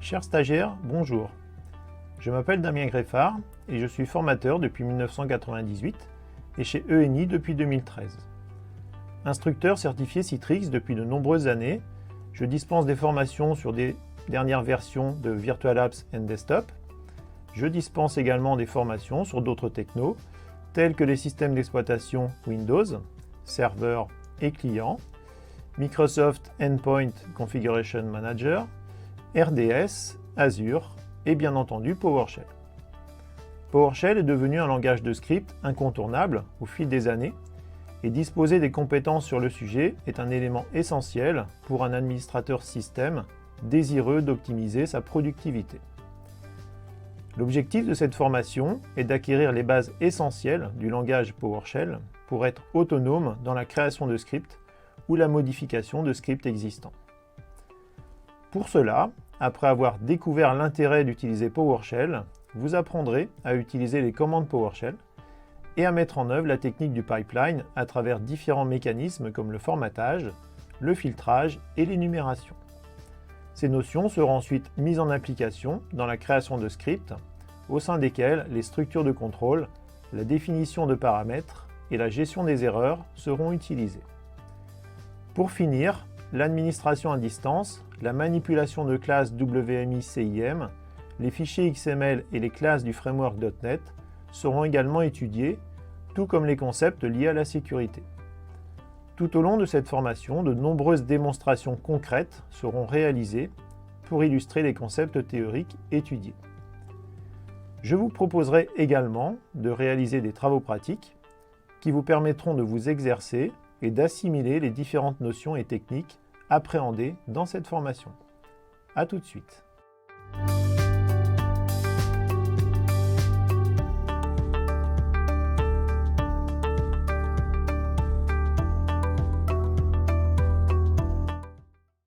Chers stagiaires, bonjour. Je m'appelle Damien Greffard et je suis formateur depuis 1998 et chez ENI depuis 2013. Instructeur certifié Citrix depuis de nombreuses années, je dispense des formations sur des dernières versions de Virtual Apps and Desktop. Je dispense également des formations sur d'autres technos, tels que les systèmes d'exploitation Windows, serveurs et clients, Microsoft Endpoint Configuration Manager, RDS, Azure et bien entendu PowerShell. PowerShell est devenu un langage de script incontournable au fil des années et disposer des compétences sur le sujet est un élément essentiel pour un administrateur système désireux d'optimiser sa productivité. L'objectif de cette formation est d'acquérir les bases essentielles du langage PowerShell pour être autonome dans la création de scripts ou la modification de scripts existants. Pour cela, après avoir découvert l'intérêt d'utiliser PowerShell, vous apprendrez à utiliser les commandes PowerShell et à mettre en œuvre la technique du pipeline à travers différents mécanismes comme le formatage, le filtrage et l'énumération. Ces notions seront ensuite mises en application dans la création de scripts, au sein desquels les structures de contrôle, la définition de paramètres et la gestion des erreurs seront utilisées. Pour finir, l'administration à distance, la manipulation de classes WMI-CIM, les fichiers XML et les classes du framework .NET seront également étudiés, tout comme les concepts liés à la sécurité. Tout au long de cette formation, de nombreuses démonstrations concrètes seront réalisées pour illustrer les concepts théoriques étudiés. Je vous proposerai également de réaliser des travaux pratiques qui vous permettront de vous exercer et d'assimiler les différentes notions et techniques appréhendées dans cette formation. À tout de suite.